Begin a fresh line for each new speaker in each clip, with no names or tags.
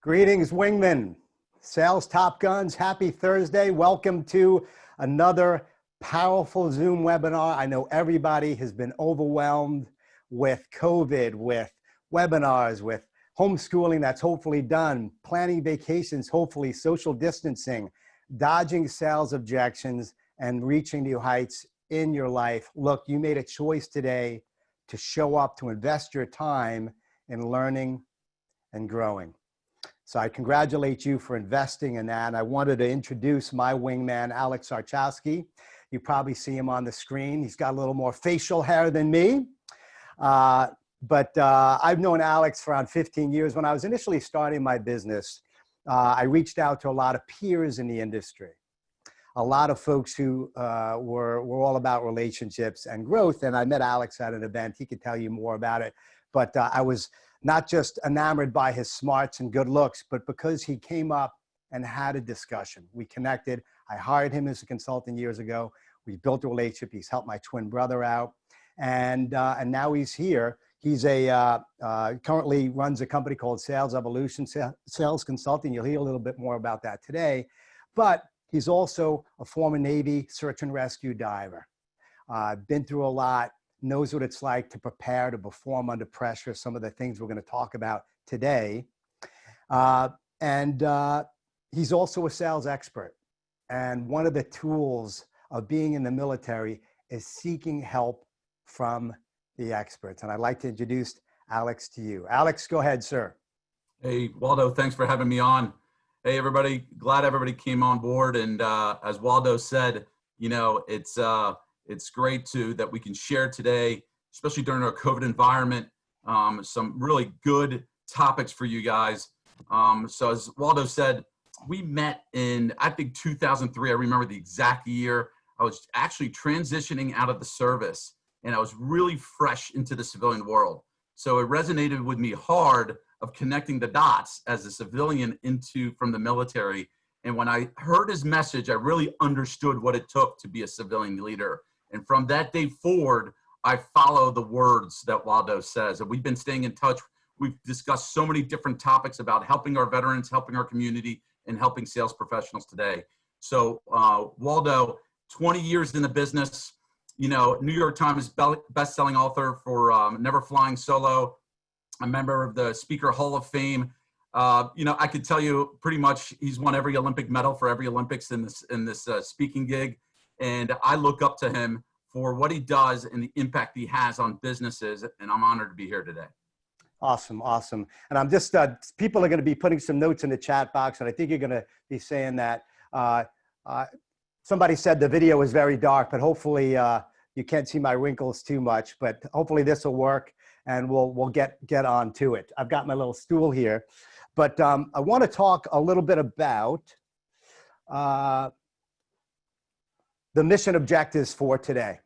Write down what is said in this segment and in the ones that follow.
Greetings, wingmen, sales top guns. Happy Thursday. Welcome to another powerful Zoom webinar. I know everybody has been overwhelmed with COVID, with webinars, with homeschooling that's hopefully done, planning vacations, hopefully social distancing, dodging sales objections, and reaching new heights in your life. Look, you made a choice today to show up, to invest your time in learning and growing. So I congratulate you for investing in that. I wanted to introduce my wingman, Alex Archawski. You probably see him on the screen. He's got a little more facial hair than me. But I've known Alex for around 15 years. When I was initially starting my business, I reached out to a lot of peers in the industry, a lot of folks who were all about relationships and growth. And I met Alex at an event. He could tell you more about it. But I was not just enamored by his smarts and good looks, but because he came up and had a discussion. We connected. I hired him as a consultant years ago. We built a relationship. He's helped my twin brother out. And now he's here. He's currently runs a company called Sales Evolution, Sales Consulting. You'll hear a little bit more about that today. But he's also a former Navy search and rescue diver. Been through a lot. Knows what it's like to prepare, to perform under pressure, some of the things we're going to talk about today. He's also a sales expert. And one of the tools of being in the military is seeking help from the experts. And I'd like to introduce Alex to you. Alex, go ahead, sir.
Hey, Waldo, thanks for having me on. Hey, everybody, glad everybody came on board. And as Waldo said, you know, it's great that we can share today, especially during our COVID environment, some really good topics for you guys. So as Waldo said, we met in, I think, 2003. I remember the exact year. I was actually transitioning out of the service, and I was really fresh into the civilian world. So it resonated with me hard of connecting the dots as a civilian from the military. And when I heard his message, I really understood what it took to be a civilian leader. And from that day forward, I follow the words that Waldo says. And we've been staying in touch. We've discussed so many different topics about helping our veterans, helping our community, and helping sales professionals today. So Waldo, 20 years in the business, you know, New York Times best-selling author for Never Flying Solo, a member of the Speaker Hall of Fame. You know, I could tell you pretty much he's won every Olympic medal for every Olympics in this speaking gig. And I look up to him for what he does and the impact he has on businesses. And I'm honored to be here today.
Awesome, awesome. And I'm just, people are going to be putting some notes in the chat box. And I think you're going to be saying that somebody said the video is very dark, but hopefully you can't see my wrinkles too much. But hopefully this will work and we'll get on to it. I've got my little stool here. But I want to talk a little bit about the mission objectives for today.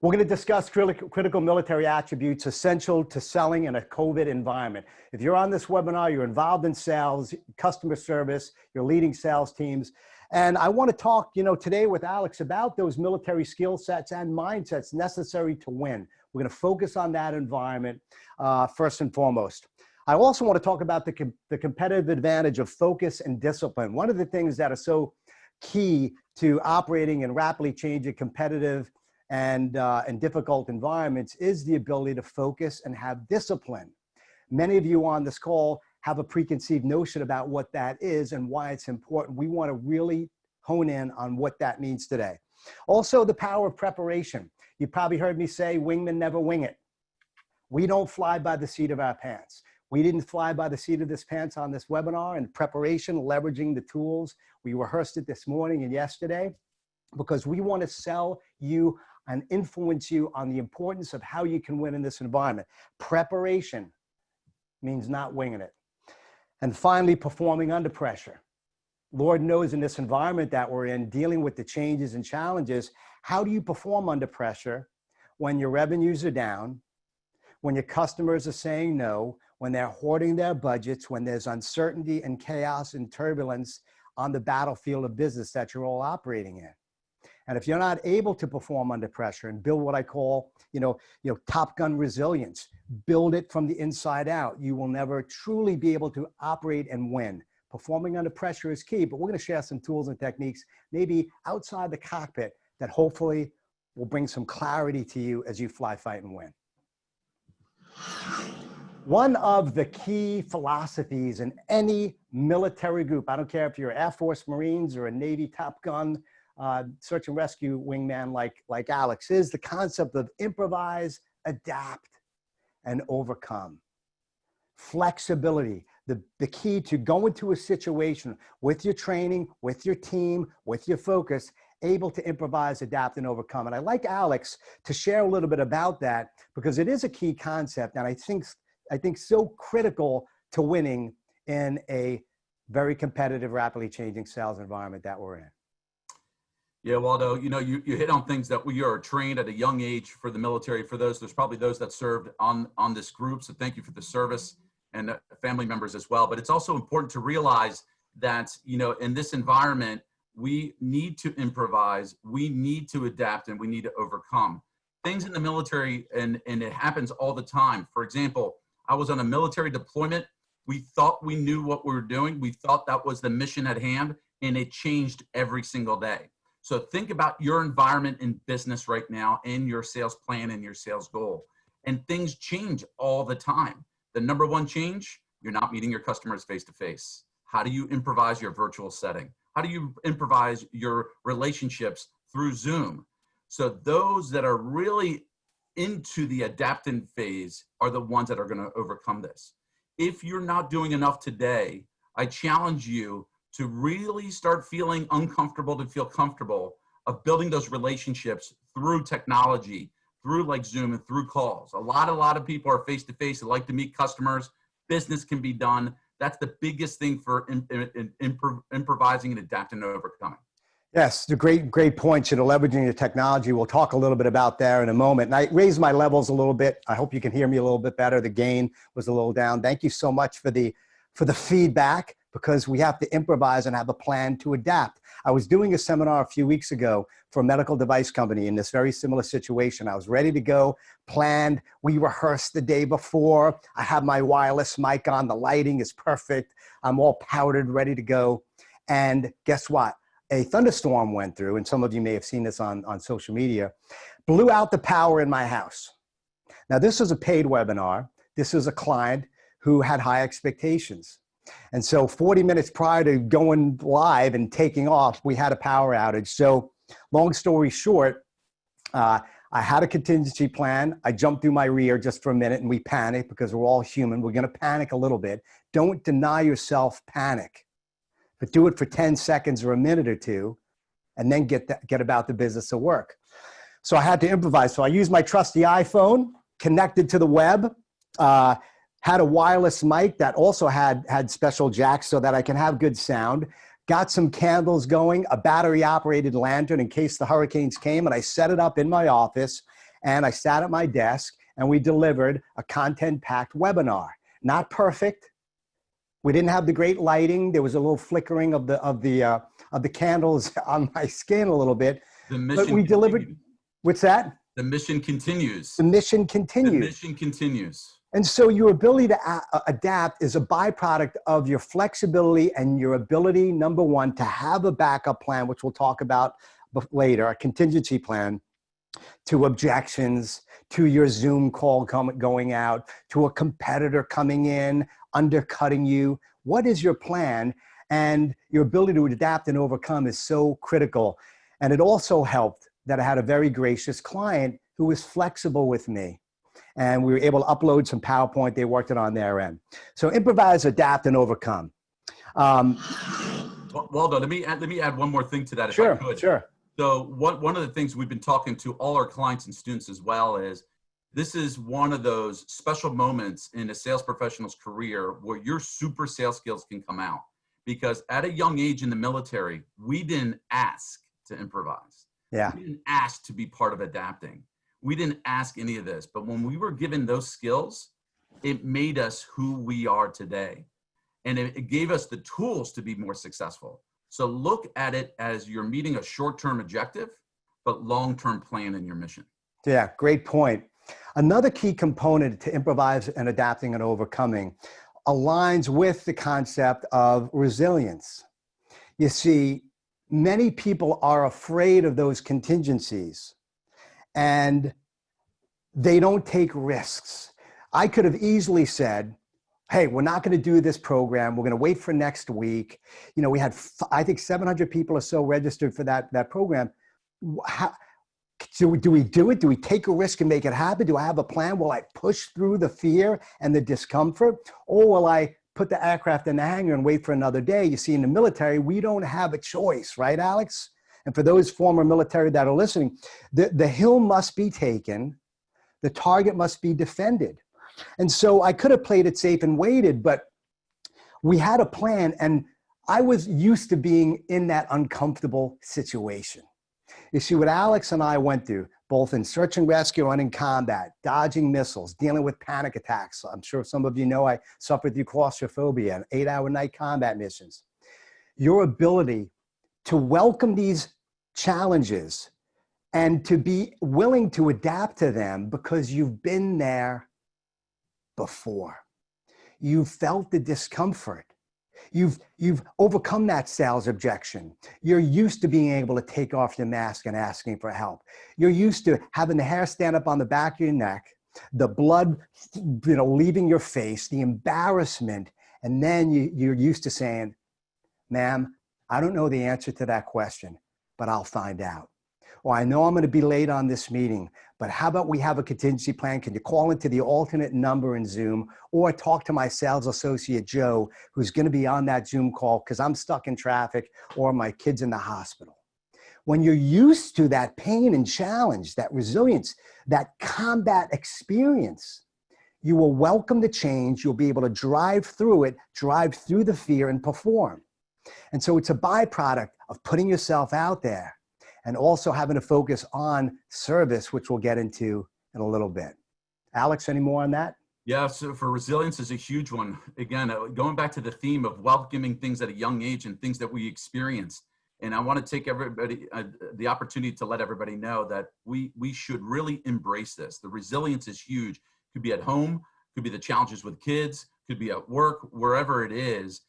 We're going to discuss critical military attributes essential to selling in a COVID environment. If you're on this webinar, you're involved in sales, customer service, you're leading sales teams. And I want to talk, you know, today with Alex about those military skill sets and mindsets necessary to win. We're going to focus on that environment first and foremost. I also want to talk about the competitive advantage of focus and discipline. One of the things that are so key to operating in rapidly changing competitive and difficult environments is the ability to focus and have discipline. Many of you on this call have a preconceived notion about what that is and why it's important. We want to really hone in on what that means today. Also, the power of preparation. You probably heard me say, wingmen never wing it. We don't fly by the seat of our pants. We didn't fly by the seat of this pants on this webinar and preparation, leveraging the tools. We rehearsed it this morning and yesterday because we want to sell you and influence you on the importance of how you can win in this environment. Preparation means not winging it. And finally, performing under pressure. Lord knows in this environment that we're in, dealing with the changes and challenges, how do you perform under pressure when your revenues are down, when your customers are saying no, when they're hoarding their budgets, when there's uncertainty and chaos and turbulence on the battlefield of business that you're all operating in? And if you're not able to perform under pressure and build what I call, Top Gun resilience, build it from the inside out, you will never truly be able to operate and win. Performing under pressure is key, but we're going to share some tools and techniques, maybe outside the cockpit, that hopefully will bring some clarity to you as you fly, fight, and win. One of the key philosophies in any military group, I don't care if you're Air Force, Marines, or a Navy Top Gun, search and rescue wingman like Alex, is the concept of improvise, adapt, and overcome. Flexibility, the key to go into a situation with your training, with your team, with your focus, able to improvise, adapt, and overcome. And I'd like Alex to share a little bit about that, because it is a key concept, and I think so critical to winning in a very competitive, rapidly changing sales environment that we're in.
Yeah, Waldo, you hit on things that we are trained at a young age for the military. For those, there's probably those that served on this group. So thank you for the service, and family members as well. But it's also important to realize that, in this environment, we need to improvise, we need to adapt, and we need to overcome. Things in the military, and it happens all the time. For example, I was on a military deployment. We thought we knew what we were doing. We thought that was the mission at hand, and it changed every single day. So think about your environment in business right now, and your sales plan and your sales goal. And things change all the time. The number one change, you're not meeting your customers face-to-face. How do you improvise your virtual setting? How do you improvise your relationships through Zoom? So those that are really into the adapting phase are the ones that are going to overcome this. If you're not doing enough today, I challenge you to really start feeling uncomfortable to feel comfortable of building those relationships through technology, through like Zoom and through calls. A lot of people are face-to-face. They like to meet customers. Business can be done. That's the biggest thing for improvising and adapting and overcoming.
Yes, the great points. Leveraging the technology. We'll talk a little bit about there in a moment. And I raised my levels a little bit. I hope you can hear me a little bit better. The gain was a little down. Thank you so much for the feedback, because we have to improvise and have a plan to adapt. I was doing a seminar a few weeks ago for a medical device company in this very similar situation. I was ready to go, planned. We rehearsed the day before. I have my wireless mic on. The lighting is perfect. I'm all powdered, ready to go. And guess what? A thunderstorm went through, and some of you may have seen this on social media, blew out the power in my house. Now, this was a paid webinar. This was a client who had high expectations. And so 40 minutes prior to going live and taking off, we had a power outage. So long story short, I had a contingency plan. I jumped through my rear just for a minute, and we panicked, because we're all human. We're going to panic a little bit. Don't deny yourself panic, but do it for 10 seconds or a minute or two, and then get about the business of work. So I had to improvise. So I used my trusty iPhone, connected to the web, had a wireless mic that also had special jacks so that I can have good sound, got some candles going, a battery operated lantern in case the hurricanes came, and I set it up in my office, and I sat at my desk, and we delivered a content-packed webinar. Not perfect. We didn't have the great lighting. There was a little flickering of the candles on my skin a little bit.
The mission
but we delivered.
continues.
What's that?
The mission continues.
The mission continues.
The mission continues.
And so your ability to adapt is a byproduct of your flexibility and your ability, number one, to have a backup plan, which we'll talk about later, a contingency plan, to objections, to your Zoom call going out, to a competitor coming in, undercutting you. What is your plan? And your ability to adapt and overcome is so critical. And it also helped that I had a very gracious client who was flexible with me. And we were able to upload some PowerPoint. They worked it on their end. So improvise, adapt, and overcome.
Waldo, let me add one more thing to that, if
Sure,
I could.
sure.
So one of the things we've been talking to all our clients and students as well is, this is one of those special moments in a sales professional's career where your super sales skills can come out. Because at a young age in the military, we didn't ask to improvise.
Yeah.
We didn't ask to be part of adapting. We didn't ask any of this. But when we were given those skills, it made us who we are today. And it gave us the tools to be more successful. So look at it as you're meeting a short-term objective, but long-term plan in your mission.
Yeah, great point. Another key component to improvise and adapting and overcoming aligns with the concept of resilience. You see, many people are afraid of those contingencies and they don't take risks. I could have easily said, hey, we're not going to do this program. We're going to wait for next week. You know, we had, I think 700 people or so registered for that program. How, do we do it? Do we take a risk and make it happen? Do I have a plan? Will I push through the fear and the discomfort? Or will I put the aircraft in the hangar and wait for another day? You see, in the military, we don't have a choice, right, Alex? And for those former military that are listening, the hill must be taken. The target must be defended. And so I could have played it safe and waited, but we had a plan, and I was used to being in that uncomfortable situation. You see, what Alex and I went through, both in search and rescue and in combat, dodging missiles, dealing with panic attacks. I'm sure some of you know I suffered through claustrophobia and 8-hour night combat missions. Your ability to welcome these challenges and to be willing to adapt to them because you've been there before. You've felt the discomfort. You've overcome that sales objection. You're used to being able to take off your mask and asking for help. You're used to having the hair stand up on the back of your neck, the blood, leaving your face, the embarrassment, and then you're used to saying, ma'am, I don't know the answer to that question, but I'll find out. Or I know I'm going to be late on this meeting, but how about we have a contingency plan? Can you call into the alternate number in Zoom or talk to my sales associate, Joe, who's going to be on that Zoom call because I'm stuck in traffic or my kid's in the hospital? When you're used to that pain and challenge, that resilience, that combat experience, you will welcome the change. You'll be able to drive through it, drive through the fear and perform. And so it's a byproduct of putting yourself out there and also having to focus on service, which we'll get into in a little bit. Alex, any more on that?
Yeah, so for resilience is a huge one. Again, going back to the theme of welcoming things at a young age and things that we experience. And I want to take everybody, the opportunity to let everybody know that we should really embrace this. The resilience is huge. Could be at home, could be the challenges with kids, could be at work, wherever it is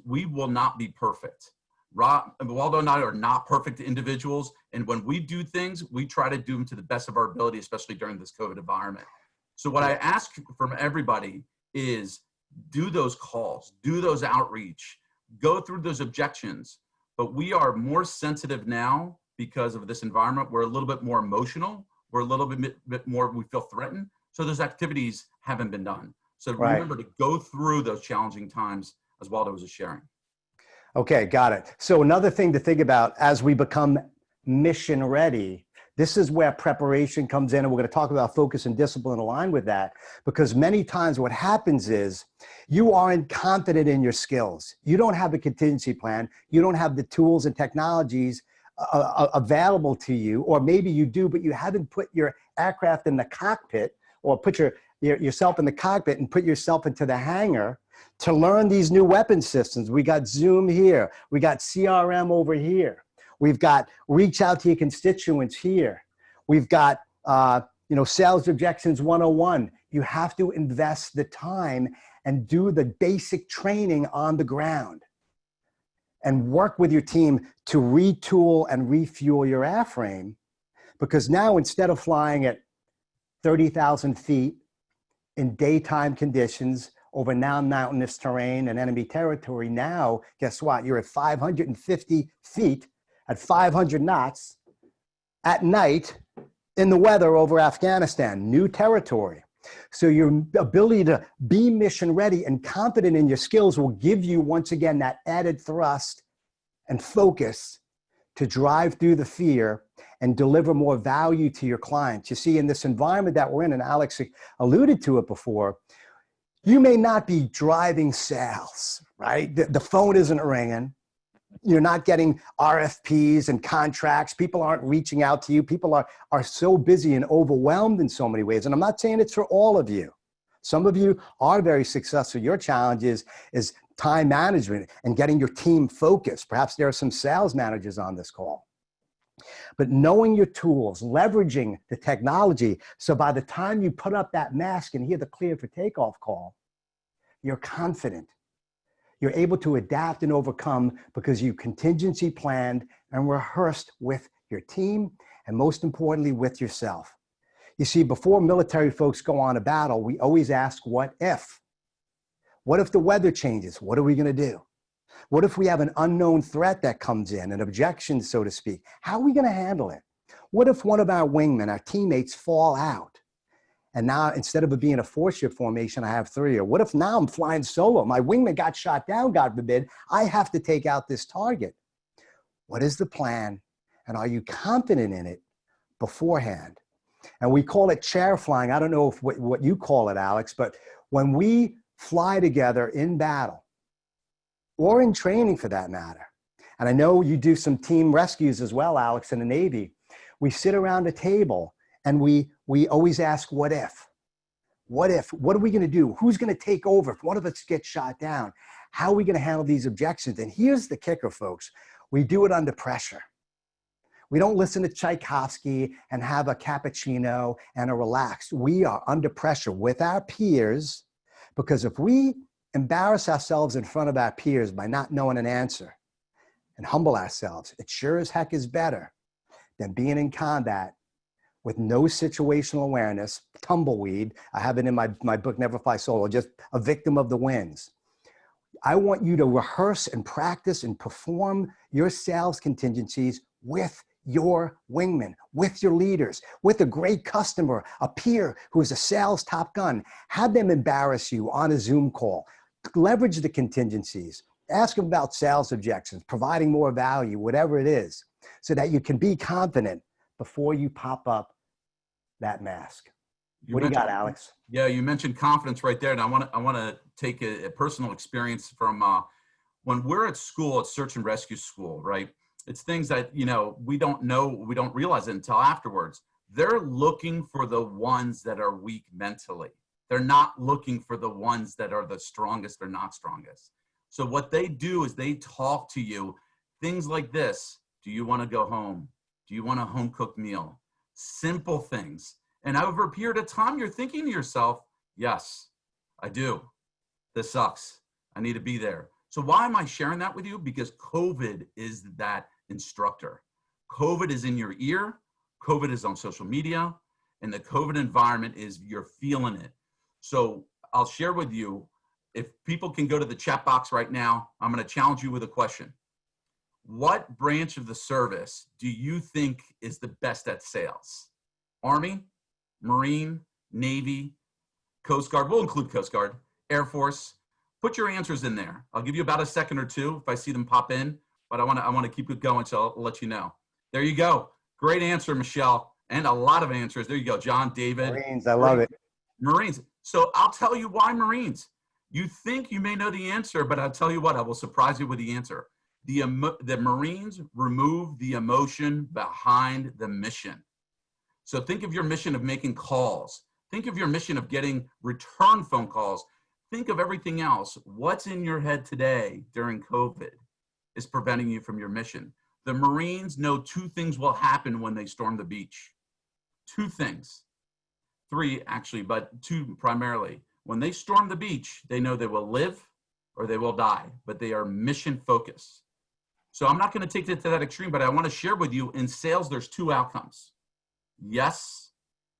we will not be perfect. Waldo and I are not perfect individuals. And when we do things, we try to do them to the best of our ability, especially during this COVID environment. So what I ask from everybody is do those calls, do those outreach, go through those objections. But we are more sensitive now because of this environment. We're a little bit more emotional. We're a little bit more, we feel threatened. So those activities haven't been done. So remember to go through those challenging times as Waldo was sharing.
Okay, got it. So another thing to think about as we become mission ready, this is where preparation comes in, and we're going to talk about focus and discipline aligned with that, because many times what happens is you aren't confident in your skills. You don't have a contingency plan. You don't have the tools and technologies available to you, or maybe you do, but you haven't put your aircraft in the cockpit or put yourself in the cockpit and put yourself into the hangar to learn these new weapon systems. We got Zoom here. We got CRM over here. We've got reach out to your constituents here. We've got, sales objections 101. You have to invest the time and do the basic training on the ground and work with your team to retool and refuel your airframe. Because now instead of flying at 30,000 feet in daytime conditions over non-mountainous terrain and enemy territory, now, guess what? You're at 550 feet at 500 knots at night in the weather over Afghanistan, new territory. So your ability to be mission ready and confident in your skills will give you, once again, that added thrust and focus to drive through the fear and deliver more value to your clients. You see, in this environment that we're in, and Alex alluded to it before, you may not be driving sales, right? The phone isn't ringing. You're not getting RFPs and contracts. People aren't reaching out to you. People are so busy and overwhelmed in so many ways. And I'm not saying it's for all of you. Some of you are very successful. Your challenge is time management and getting your team focused. Perhaps there are some sales managers on this call. But knowing your tools, leveraging the technology, so by the time you put up that mask and hear the clear for takeoff call, you're confident. You're able to adapt and overcome because you contingency planned and rehearsed with your team, and most importantly, with yourself. You see, before military folks go on a battle, we always ask, what if? What if the weather changes? What are we going to do? What if we have an unknown threat that comes in, an objection, so to speak? How are we going to handle it? What if one of our wingmen, our teammates, fall out? And now, instead of it being a 4-ship formation, I have 3. Or what if now I'm flying solo? My wingman got shot down, God forbid. I have to take out this target. What is the plan? And are you confident in it beforehand? And we call it chair flying. I don't know if what you call it, Alex, but when we fly together in battle, or in training for that matter, and I know you do some team rescues as well, Alex, in the Navy, we sit around a table and we always ask, what if? What if? What are we going to do? Who's going to take over if one of us gets shot down? How are we going to handle these objections? And here's the kicker, folks. We do it under pressure. We don't listen to Tchaikovsky and have a cappuccino and a relaxed. We are under pressure with our peers, because if we embarrass ourselves in front of our peers by not knowing an answer and humble ourselves, it sure as heck is better than being in combat with no situational awareness, tumbleweed. I have it in my book, Never Fly Solo, just a victim of the winds. I want you to rehearse and practice and perform your sales contingencies with your wingman, with your leaders, with a great customer, a peer who is a sales top gun. Have them embarrass you on a Zoom call. Leverage the contingencies. Ask them about sales objections, providing more value, whatever it is, so that you can be confident before you pop up that mask. What do you got, Alex?
Yeah, you mentioned confidence right there, and I want to take a personal experience from when we're at school, at search and rescue school, right? It's things that, we don't know, we don't realize it until afterwards. They're looking for the ones that are weak mentally. They're not looking for the ones that are the strongest or not strongest. So what they do is they talk to you, things like this. Do you want to go home? Do you want a home cooked meal? Simple things. And over a period of time, you're thinking to yourself, yes, I do. This sucks. I need to be there. So why am I sharing that with you? Because COVID is that instructor. COVID is in your ear. COVID is on social media. And the COVID environment is, you're feeling it. So I'll share with you, if people can go to the chat box right now, I'm going to challenge you with a question. What branch of the service do you think is the best at sales? Army, Marine, Navy, Coast Guard, we'll include Coast Guard, Air Force. Put your answers in there. I'll give you about a second or two if I see them pop in, but I want to keep it going, so I'll let you know. There you go. Great answer, Michelle, and a lot of answers. There you go, John, David.
Marines, I love it.
Marines. So I'll tell you why Marines. You think you may know the answer, but I'll tell you what, I will surprise you with the answer. The Marines remove the emotion behind the mission. So think of your mission of making calls. Think of your mission of getting return phone calls. Think of everything else. What's in your head today during COVID is preventing you from your mission. The Marines know 2 things will happen when they storm the beach. 2 things. 3 actually, but 2 primarily. When they storm the beach, they know they will live or they will die, but they are mission focused. So I'm not going to take it to that extreme, but I want to share with you, in sales, there's 2 outcomes. Yes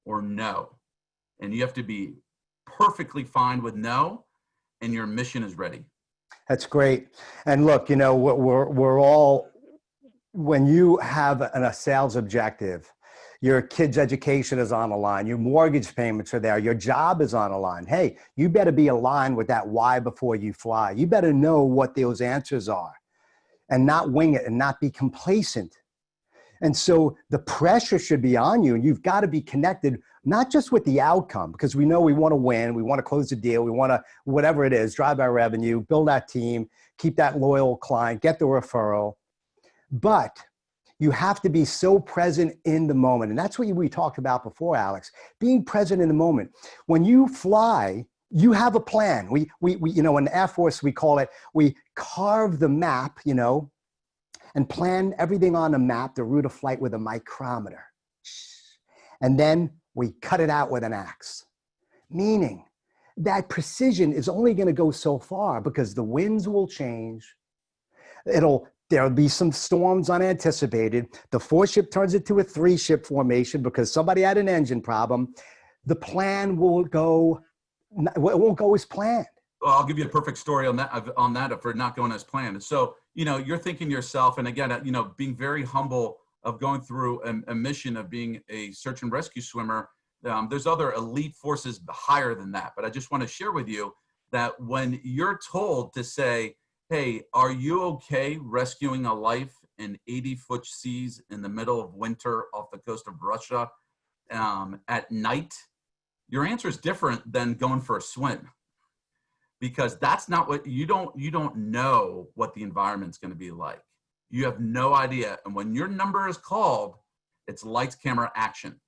or no. And you have to be perfectly fine with no, and your mission is ready.
That's great. And look, we're all, when you have a sales objective, your kid's education is on the line, your mortgage payments are there, your job is on the line. Hey, you better be aligned with that why before you fly. You better know what those answers are and not wing it and not be complacent. And so the pressure should be on you, and you've got to be connected, not just with the outcome, because we know we want to win, we want to close the deal, we want to, whatever it is, drive our revenue, build that team, keep that loyal client, get the referral. But you have to be so present in the moment. And that's what we talked about before, Alex, being present in the moment. When you fly, you have a plan. We in the Air Force, we call it, we carve the map, and plan everything on a map, the route of flight with a micrometer. And then we cut it out with an axe. Meaning that precision is only going to go so far because the winds will change. There'll be some storms unanticipated. The 4-ship turns into a 3-ship formation because somebody had an engine problem. The plan won't go as planned.
Well, I'll give you a perfect story on that for not going as planned. So, you're thinking to yourself, and again, being very humble of going through a mission of being a search and rescue swimmer. There's other elite forces higher than that. But I just want to share with you that when you're told to say, hey, are you okay rescuing a life in 80-foot seas in the middle of winter off the coast of Russia at night? Your answer is different than going for a swim, because that's not what you don't know what the environment's going to be like. You have no idea. And when your number is called, it's lights, camera, action.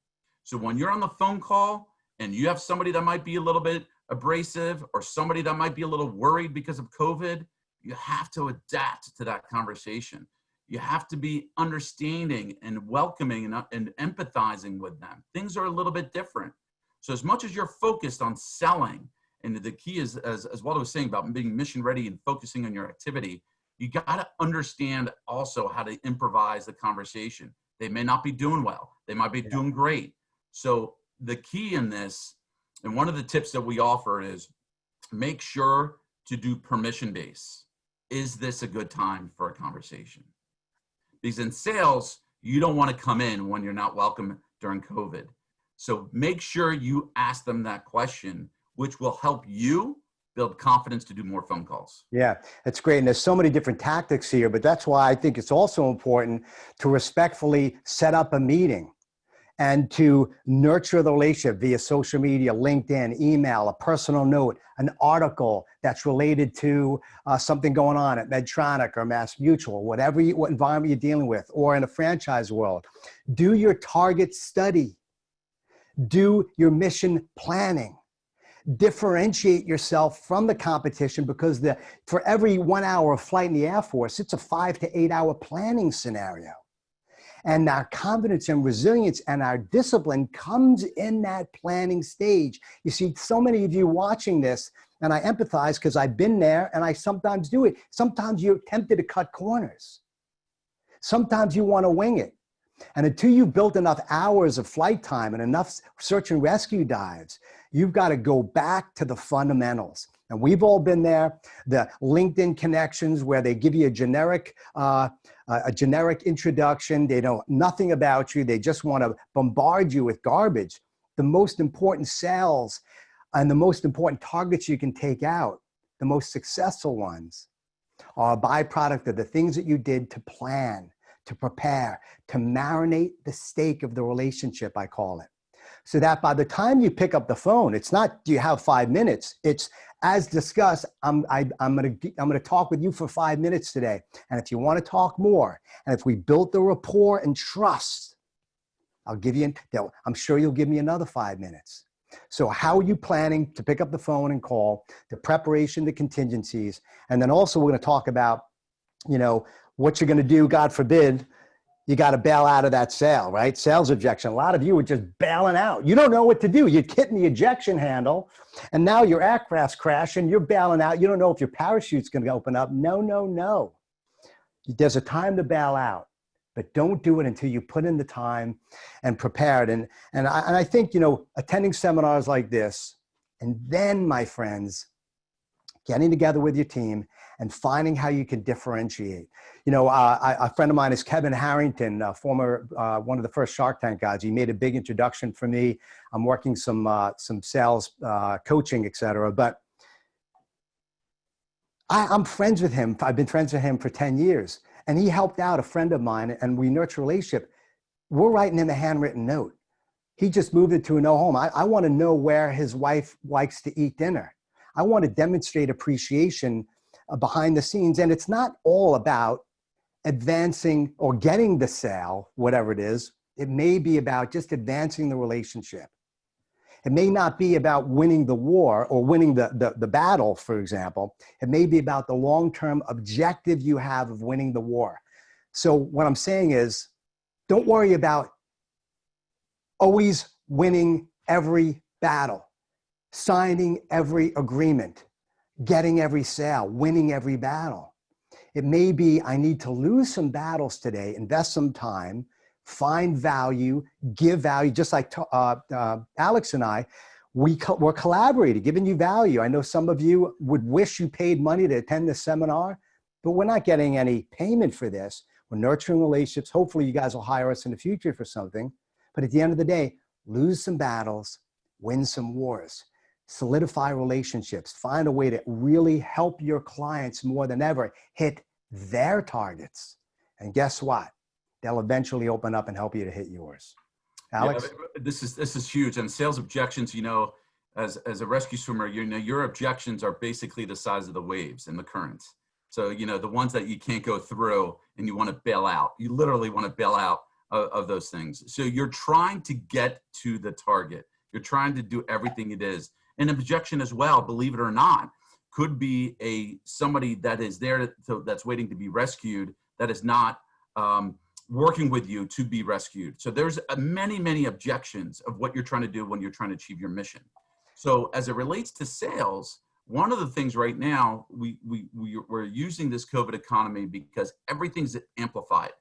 So when you're on the phone call and you have somebody that might be a little bit abrasive or somebody that might be a little worried because of COVID, you have to adapt to that conversation. You have to be understanding and welcoming and empathizing with them. Things are a little bit different. So as much as you're focused on selling, and the key is, as Waldo was saying about being mission ready and focusing on your activity, you got to understand also how to improvise the conversation. They may not be doing well. They might be doing great. So the key in this, and one of the tips that we offer is make sure to do permission based. Is this a good time for a conversation? Because in sales, you don't want to come in when you're not welcome during COVID. So make sure you ask them that question, which will help you build confidence to do more phone calls.
Yeah, that's great. And there's so many different tactics here, but that's why I think it's also important to respectfully set up a meeting and to nurture the relationship via social media, LinkedIn, email, a personal note, an article that's related to something going on at Medtronic or MassMutual, what environment you're dealing with, or in a franchise world. Do your target study. Do your mission planning. Differentiate yourself from the competition, because for every 1 hour of flight in the Air Force, it's a 5 to 8 hour planning scenario. And our confidence and resilience and our discipline comes in that planning stage. You see, so many of you watching this, and I empathize because I've been there and I sometimes do it. Sometimes you're tempted to cut corners. Sometimes you want to wing it. And until you've built enough hours of flight time and enough search and rescue dives, you've got to go back to the fundamentals. And we've all been there. The LinkedIn connections where they give you a generic introduction. They know nothing about you. They just want to bombard you with garbage. The most important sales and the most important targets you can take out, the most successful ones, are a byproduct of the things that you did to plan, to prepare, to marinate the steak of the relationship, I call it. So that by the time you pick up the phone, it's not, do you have 5 minutes? It's, as discussed, I'm going to talk with you for 5 minutes today. And if you want to talk more, and if we built the rapport and trust, I'm sure you'll give me another 5 minutes. So how are you planning to pick up the phone and call, the preparation, the contingencies, and then also we're going to talk about, what you're going to do, God forbid, you got to bail out of that sale, right? Sales objection. A lot of you are just bailing out. You don't know what to do. You're hitting the ejection handle, and now your aircraft's crashing. You're bailing out. You don't know if your parachute's going to open up. No. There's a time to bail out, but don't do it until you put in the time and prepared. And I think, attending seminars like this, and then, my friends, getting together with your team and finding how you can differentiate. A friend of mine is Kevin Harrington, former one of the first Shark Tank guys. He made a big introduction for me. I'm working some sales coaching, et cetera. But I'm friends with him. I've been friends with him for 10 years. And he helped out a friend of mine, and we nurture a relationship. We're writing him a handwritten note. He just moved into a no home. I want to know where his wife likes to eat dinner. I want to demonstrate appreciation behind the scenes. And it's not all about advancing or getting the sale, whatever it is. It may be about just advancing the relationship. It may not be about winning the war or winning the battle, for example. It may be about the long-term objective you have of winning the war. So what I'm saying is, don't worry about always winning every battle, signing every agreement, getting every sale, winning every battle. It may be, I need to lose some battles today, invest some time, find value, give value, just like Alex and I, we're collaborating, giving you value. I know some of you would wish you paid money to attend this seminar, but we're not getting any payment for this. We're nurturing relationships. Hopefully you guys will hire us in the future for something. But at the end of the day, lose some battles, win some wars, solidify relationships, find a way to really help your clients more than ever hit their targets. And guess what? They'll eventually open up and help you to hit yours. Alex?
Yeah, this is huge. And sales objections, as a rescue swimmer, your objections are basically the size of the waves and the currents. So, the ones that you can't go through and you want to bail out. You literally want to bail out of those things. So you're trying to get to the target. You're trying to do everything it is. An objection as well, believe it or not, could be somebody that is there that's waiting to be rescued, that is not working with you to be rescued. So there's many objections of what you're trying to do when you're trying to achieve your mission. So as it relates to sales, one of the things right now, we're using this COVID economy because everything's amplified.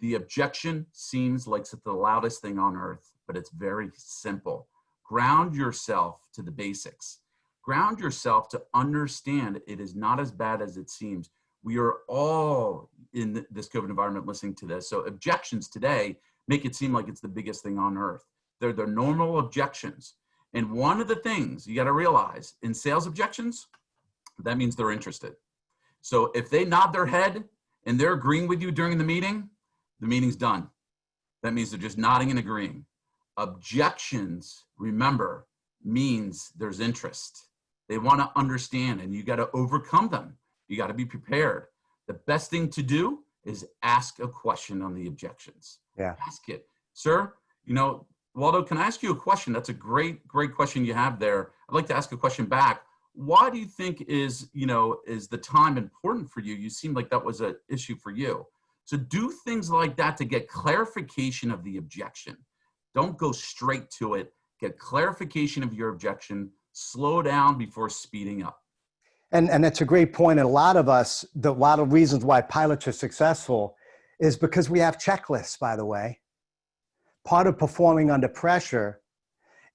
The objection seems like it's the loudest thing on earth, but it's very simple. Ground yourself to the basics. Ground yourself to understand it is not as bad as it seems. We are all in this COVID environment listening to this. So objections today make it seem like it's the biggest thing on earth. They're normal objections. And one of the things you got to realize in sales objections, that means they're interested. So if they nod their head and they're agreeing with you during the meeting's done. That means they're just nodding and agreeing. Objections, remember, means there's interest. They want to understand, and you got to overcome them. You got to be prepared. The best thing to do is ask a question on the objections.
Yeah.
Ask it. Sir, Waldo, can I ask you a question? That's a great question you have there. I'd like to ask a question back. Why do you think is the time important for you? You seem like that was an issue for you. So do things like that to get clarification of the objection. Don't go straight to it. Get clarification of your objection. Slow down before speeding up.
And that's a great point. And a lot of reasons why pilots are successful is because we have checklists, by the way. Part of performing under pressure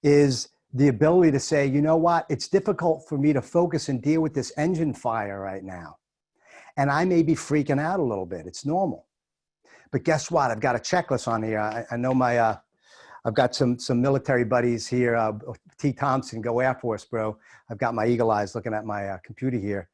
is the ability to say, you know what, it's difficult for me to focus and deal with this engine fire right now. And I may be freaking out a little bit. It's normal. But guess what? I've got a checklist on here. I know I've got some military buddies here. T. Thompson, go Air Force, bro. I've got my eagle eyes looking at my computer here.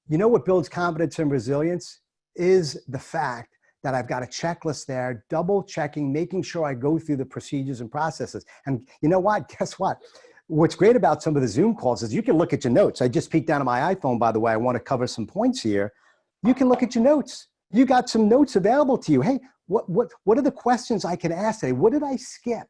You know what builds confidence and resilience is the fact that I've got a checklist there, double checking, making sure I go through the procedures and processes. And you know what? Guess what? What's great about some of the Zoom calls is you can look at your notes. I just peeked down at my iPhone, by the way. I want to cover some points here. You can look at your notes. You got some notes available to you. Hey, what are the questions I can ask today? What did I skip?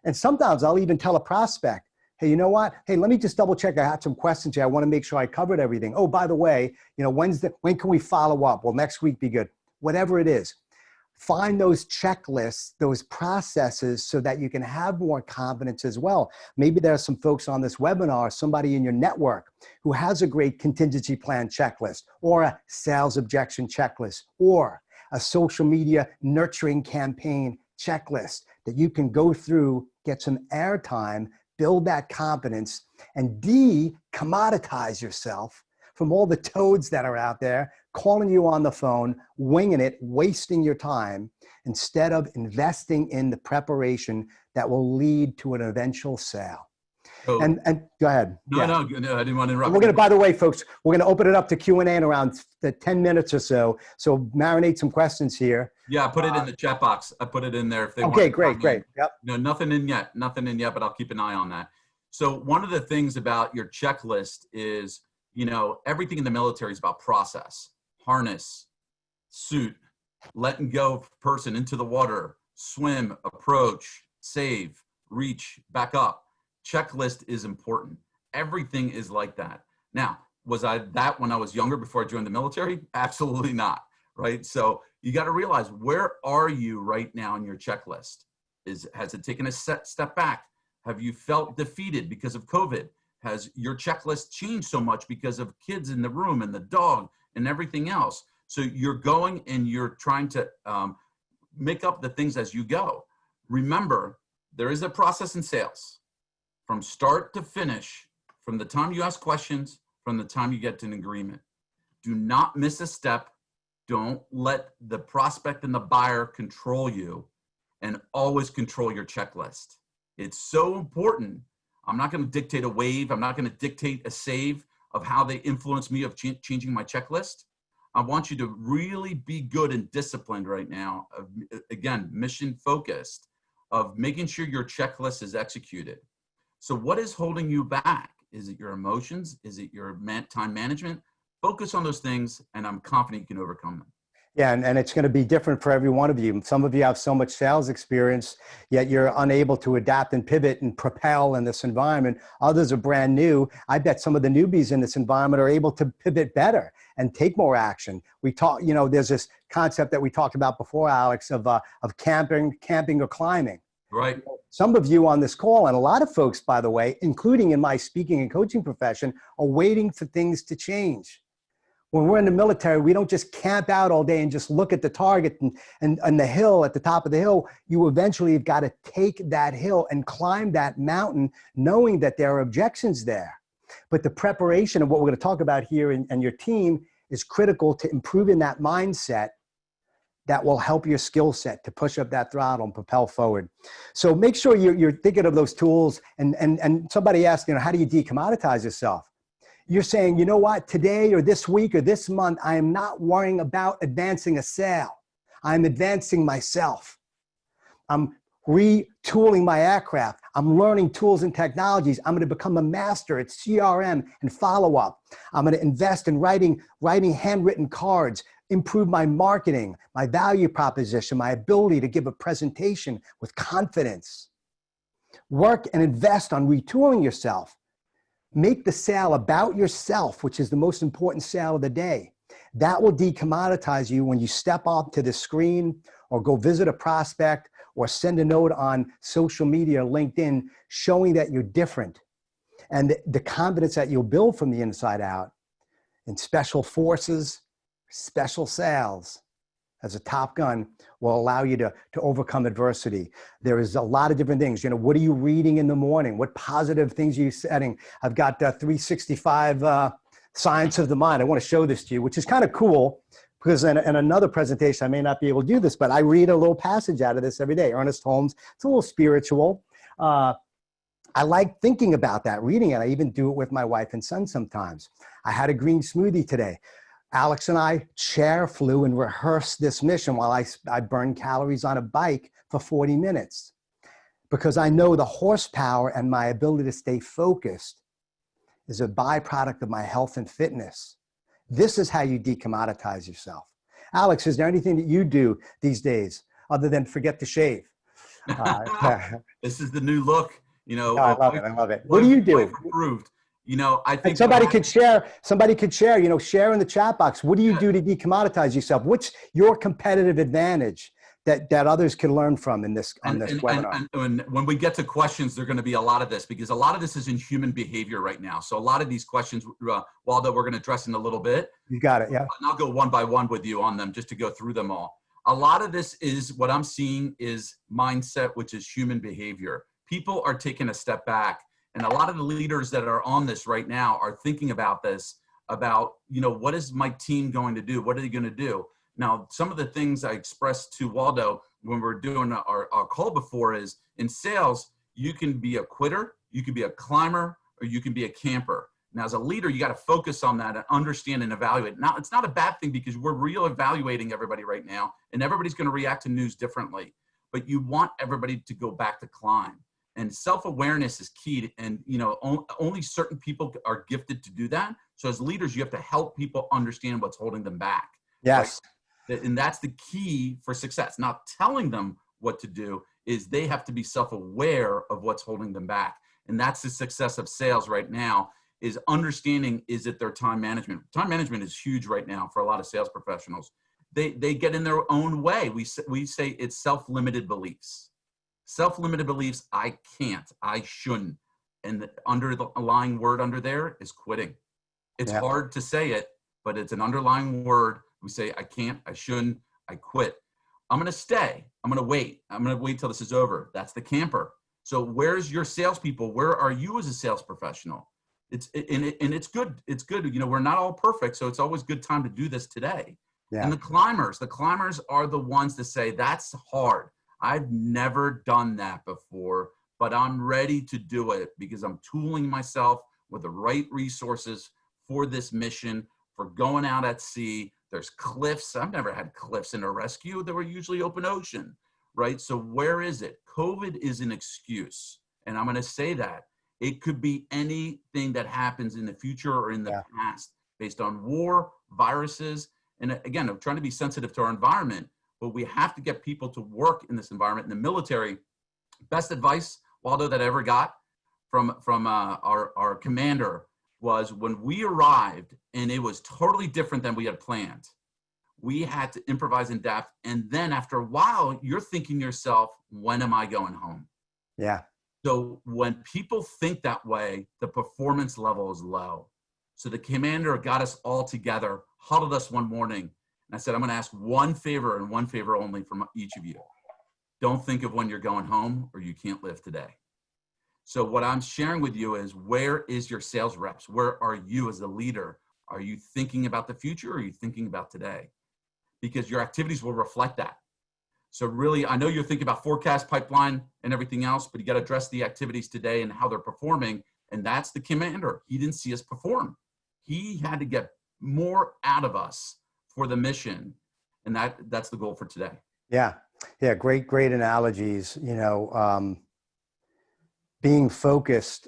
And sometimes I'll even tell a prospect, hey, you know what? Hey, let me just double check. I had some questions here. I want to make sure I covered everything. Oh, by the way, when can we follow up? Well, next week be good. Whatever it is. Find those checklists, those processes so that you can have more confidence as well. Maybe there are some folks on this webinar, somebody in your network who has a great contingency plan checklist or a sales objection checklist or a social media nurturing campaign checklist that you can go through, get some airtime, build that confidence, and commoditize yourself from all the toads that are out there calling you on the phone, winging it, wasting your time, instead of investing in the preparation that will lead to an eventual sale. Oh. And go ahead.
No, I didn't want to interrupt.
We're going to, by the way, folks, we're going to open it up to Q&A in around 10 minutes or so. So marinate some questions here.
Yeah, I put it in the chat box. I put it in there. If they
okay, great. Yep.
No, nothing in yet, but I'll keep an eye on that. So one of the things about your checklist is, everything in the military is about process. Harness, suit, letting go of person into the water, swim, approach, save, reach, back up. Checklist is important. Everything is like that. Now, was I that when I was younger before I joined the military? Absolutely not. right? So you got to realize, where are you right now in your checklist? Has it taken a step back? Have you felt defeated because of COVID? Has your checklist changed so much because of kids in the room and the dog and everything else? So you're going and you're trying to make up the things as you go. Remember, there is a process in sales from start to finish, from the time you ask questions, from the time you get to an agreement. Do not miss a step. Don't let the prospect and the buyer control you, and always control your checklist. It's so important. I'm not going to dictate a wave. I'm not going to dictate a save of how they influence me of changing my checklist. I want you to really be good and disciplined right now. Again, mission focused, of making sure your checklist is executed. So what is holding you back? Is it your emotions? Is it your time management? Focus on those things, and I'm confident you can overcome them.
Yeah, and it's going to be different for every one of you. Some of you have so much sales experience, yet you're unable to adapt and pivot and propel in this environment. Others are brand new. I bet some of the newbies in this environment are able to pivot better and take more action. We talk, there's this concept that we talked about before, Alex, of camping or climbing.
Right.
Some of you on this call, and a lot of folks, by the way, including in my speaking and coaching profession, are waiting for things to change. When we're in the military, we don't just camp out all day and just look at the target and the hill at the top of the hill. You eventually have got to take that hill and climb that mountain, knowing that there are objections there. But the preparation of what we're going to talk about here and your team is critical to improving that mindset that will help your skill set to push up that throttle and propel forward. So make sure you're thinking of those tools. And somebody asked, how do you decommoditize yourself? You're saying, you know what, today or this week or this month, I am not worrying about advancing a sale. I'm advancing myself. I'm retooling my aircraft. I'm learning tools and technologies. I'm going to become a master at CRM and follow-up. I'm going to invest in writing handwritten cards, improve my marketing, my value proposition, my ability to give a presentation with confidence. Work and invest on retooling yourself. Make the sale about yourself, which is the most important sale of the day. That will decommoditize you when you step up to the screen or go visit a prospect or send a note on social media or LinkedIn showing that you're different. And the confidence that you'll build from the inside out in special forces, special sales as a top gun will allow you to overcome adversity. There is a lot of different things. What are you reading in the morning? What positive things are you setting? I've got 365 Science of the Mind. I want to show this to you, which is kind of cool because in another presentation, I may not be able to do this, but I read a little passage out of this every day. Ernest Holmes. It's a little spiritual. I like thinking about that, reading it. I even do it with my wife and son sometimes. I had a green smoothie today. Alex and I chair flew and rehearsed this mission while I burned calories on a bike for 40 minutes because I know the horsepower and my ability to stay focused is a byproduct of my health and fitness. This is how you decommoditize yourself. Alex, is there anything that you do these days other than forget to shave?
This is the new look.
No, I love it. I love it. What do you do?
Improved. I think
somebody could share, share in the chat box. What do you do to decommoditize yourself? What's your competitive advantage that others can learn from on this webinar?
And when we get to questions, there's going to be a lot of this because a lot of this is in human behavior right now. So a lot of these questions, Waldo, we're going to address in a little bit.
You got it, yeah.
And I'll go one by one with you on them just to go through them all. A lot of this is what I'm seeing is mindset, which is human behavior. People are taking a step back. And a lot of the leaders that are on this right now are thinking about this, about, what is my team going to do? What are they going to do? Now, some of the things I expressed to Waldo when we were doing our call before is in sales, you can be a quitter, you can be a climber, or you can be a camper. Now, as a leader, you got to focus on that and understand and evaluate. Now, it's not a bad thing because we're reevaluating everybody right now, and everybody's going to react to news differently. But you want everybody to go back to climb. And self-awareness is key. And, only certain people are gifted to do that. So as leaders, you have to help people understand what's holding them back.
Yes.
Right? And that's the key for success. Not telling them what to do is they have to be self-aware of what's holding them back. And that's the success of sales right now is understanding, is it their time management? Time management is huge right now for a lot of sales professionals. they get in their own way. We say it's self-limited beliefs. Self-limited beliefs, I can't, I shouldn't. And the underlying word under there is quitting. It's hard to say it, but it's an underlying word. We say, I can't, I shouldn't, I quit. I'm going to stay. I'm going to wait. I'm going to wait till this is over. That's the camper. So where's your salespeople? Where are you as a sales professional? It's good. It's good. You know, we're not all perfect. So it's always good time to do this today. Yeah. And the climbers are the ones to say, that's hard. I've never done that before, but I'm ready to do it because I'm tooling myself with the right resources for this mission, for going out at sea. There's cliffs. I've never had cliffs in a rescue. They were usually open ocean, right? So where is it? COVID is an excuse. And I'm going to say that. It could be anything that happens in the future or in the past based on war, viruses. And again, I'm trying to be sensitive to our environment, but we have to get people to work in this environment. In the military, best advice, Waldo, that I ever got from our commander was when we arrived and it was totally different than we had planned. We had to improvise and adapt. And then after a while, you're thinking to yourself, when am I going home?
Yeah.
So when people think that way, the performance level is low. So the commander got us all together, huddled us one morning. And I said, I'm going to ask one favor and one favor only from each of you. Don't think of when you're going home or you can't live today. So what I'm sharing with you is, where is your sales reps? Where are you as a leader? Are you thinking about the future or are you thinking about today? Because your activities will reflect that. So really, I know you're thinking about forecast, pipeline, and everything else, but you got to address the activities today and how they're performing. And that's the commander. He didn't see us perform. He had to get more out of us for the mission. And that's the goal for today.
Yeah. Yeah. Great analogies. You know, being focused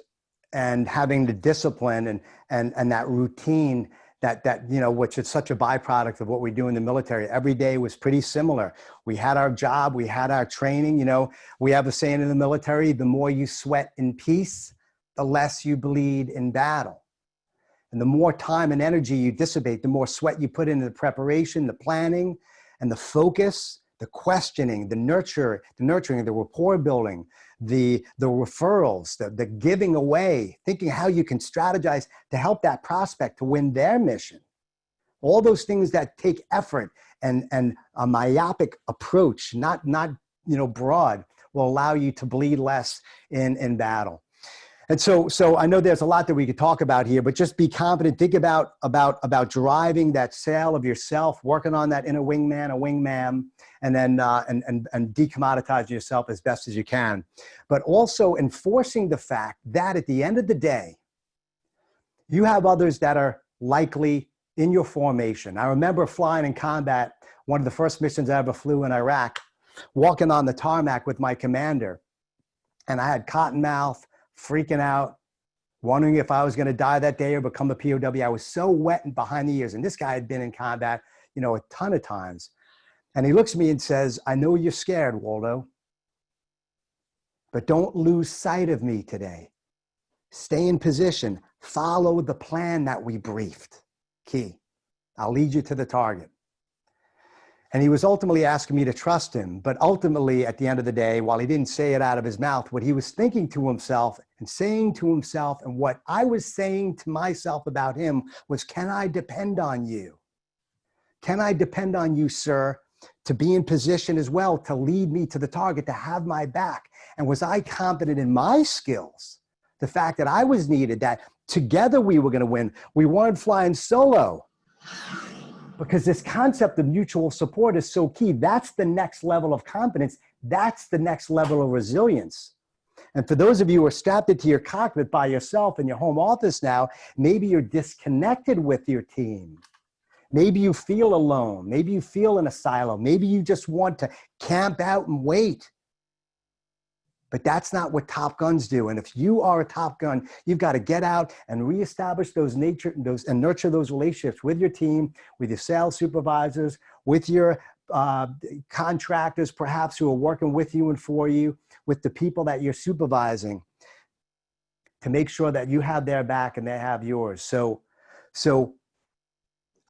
and having the discipline and that routine that, you know, which is such a byproduct of what we do in the military. Every day was pretty similar. We had our job, we had our training. You know, we have a saying in the military, the more you sweat in peace, the less you bleed in battle. And the more time and energy you dissipate, the more sweat you put into the preparation, the planning, and the focus, the questioning, the nurturing, the rapport building, the referrals, the giving away, thinking how you can strategize to help that prospect to win their mission. All those things that take effort and a myopic approach, not you know, broad, will allow you to bleed less in battle. And so I know there's a lot that we could talk about here, but just be confident. Think about driving that sale of yourself, working on that inner wingman, a wingman, and then and decommoditizing yourself as best as you can. But also enforcing the fact that at the end of the day, you have others that are likely in your formation. I remember flying in combat, one of the first missions I ever flew in Iraq, walking on the tarmac with my commander, and I had cotton mouth, freaking out, wondering if I was going to die that day or become a POW. I was so wet and behind the ears. And this guy had been in combat, you know, a ton of times. And he looks at me and says, I know you're scared, Waldo, but don't lose sight of me today. Stay in position. Follow the plan that we briefed. Key. I'll lead you to the target. And he was ultimately asking me to trust him. But ultimately, at the end of the day, while he didn't say it out of his mouth, what he was thinking to himself and saying to himself, and what I was saying to myself about him was, can I depend on you? Can I depend on you, sir, to be in position as well, to lead me to the target, to have my back? And was I confident in my skills? The fact that I was needed, that together we were going to win. We weren't flying solo. Because this concept of mutual support is so key. That's the next level of confidence. That's the next level of resilience. And for those of you who are strapped into your cockpit by yourself in your home office now, maybe you're disconnected with your team. Maybe you feel alone. Maybe you feel in a silo. Maybe you just want to camp out and wait. But that's not what Top Guns do. And if you are a Top Gun, you've got to get out and reestablish and nurture those relationships with your team, with your sales supervisors, with your contractors, perhaps, who are working with you and for you, with the people that you're supervising, to make sure that you have their back and they have yours. So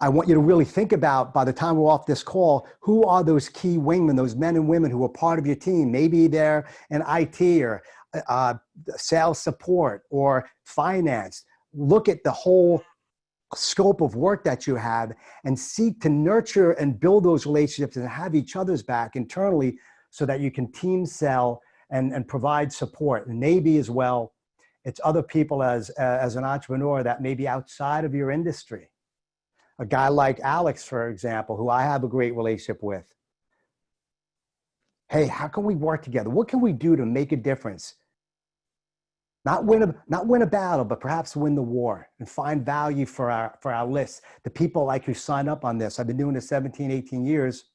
I want you to really think about, by the time we're off this call, who are those key wingmen, those men and women who are part of your team? Maybe they're in IT or sales support or finance. Look at the whole scope of work that you have and seek to nurture and build those relationships and have each other's back internally so that you can team sell and provide support. And maybe as well, it's other people as an entrepreneur that may be outside of your industry. A guy like Alex, for example, who I have a great relationship with. Hey, how can we work together? What can we do to make a difference? Not win a battle, but perhaps win the war and find value for our list. The people like who sign up on this. I've been doing this 17, 18 years.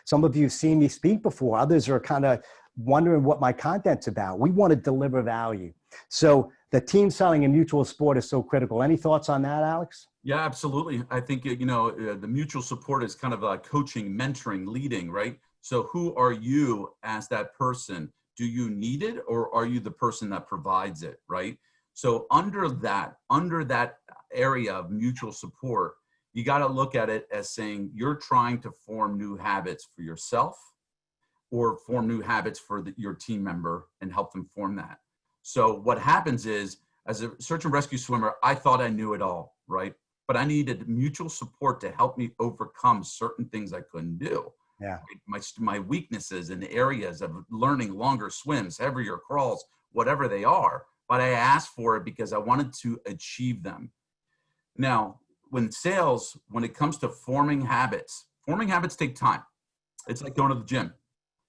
Some of you have seen me speak before. Others are kind of wondering what my content's about. We want to deliver value. So the team selling and mutual support is so critical. Any thoughts on that, Alex?
Yeah, absolutely. I think, the mutual support is kind of like coaching, mentoring, leading, right? So who are you as that person? Do you need it, or are you the person that provides it, right? So under that area of mutual support, you got to look at it as saying you're trying to form new habits for yourself or form new habits for your team member and help them form that. So what happens is, as a search and rescue swimmer, I thought I knew it all, right? But I needed mutual support to help me overcome certain things I couldn't do.
Yeah.
My weaknesses in the areas of learning longer swims, heavier crawls, whatever they are. But I asked for it because I wanted to achieve them. Now, when it comes to forming habits take time. It's like going to the gym.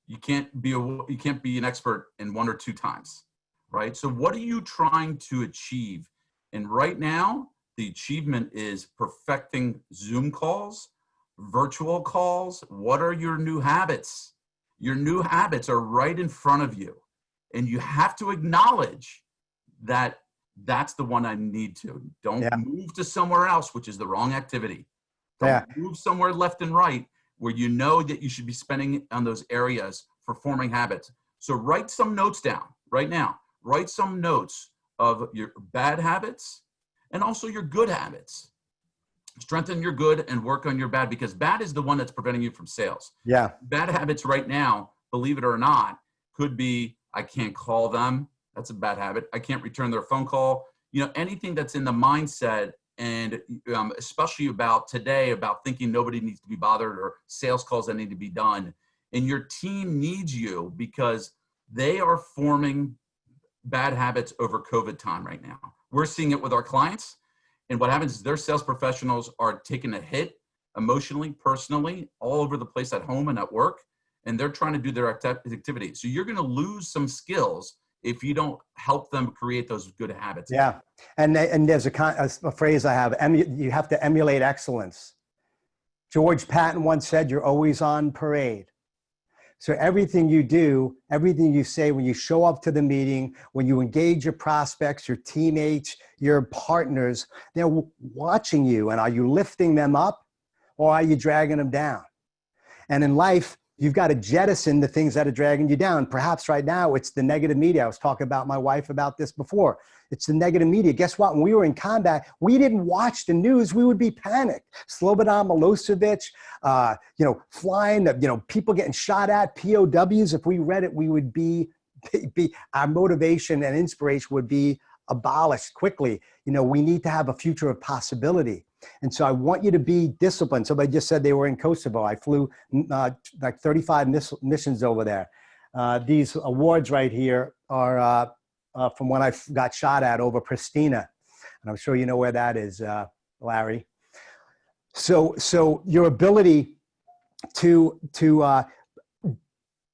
You can't be an expert in 1 or 2 times, right? So what are you trying to achieve? And right now, the achievement is perfecting Zoom calls, virtual calls. What are your new habits? Your new habits are right in front of you. And you have to acknowledge that that's the one I need to. Don't move to somewhere else, which is the wrong activity. Don't move somewhere left and right where you know that you should be spending on those areas for forming habits. So write some notes down right now. Write some notes of your bad habits and also your good habits. Strengthen your good and work on your bad, because bad is the one that's preventing you from sales.
Yeah.
Bad habits right now, believe it or not, could be I can't call them. That's a bad habit. I can't return their phone call. Anything that's in the mindset, and especially about today, about thinking nobody needs to be bothered or sales calls that need to be done. And your team needs you because they are forming bad habits over COVID time right now. We're seeing it with our clients. And what happens is their sales professionals are taking a hit emotionally, personally, all over the place at home and at work. And they're trying to do their activity. So you're going to lose some skills if you don't help them create those good habits.
Yeah. And there's a phrase I have, you have to emulate excellence. George Patton once said, you're always on parade. So everything you do, everything you say, when you show up to the meeting, when you engage your prospects, your teammates, your partners, they're watching you. And are you lifting them up or are you dragging them down? And in life, you've got to jettison the things that are dragging you down. Perhaps right now it's the negative media. I was talking about my wife about this before. It's the negative media. Guess what? When we were in combat, we didn't watch the news. We would be panicked. Slobodan Milosevic, flying, people getting shot at, POWs. If we read it, we would be our motivation and inspiration would be abolished quickly. We need to have a future of possibility. And so I want you to be disciplined. Somebody just said they were in Kosovo. I flew like 35 missions over there. These awards right here are from when I got shot at over Pristina. And I'm sure you know where that is, Larry. So your ability to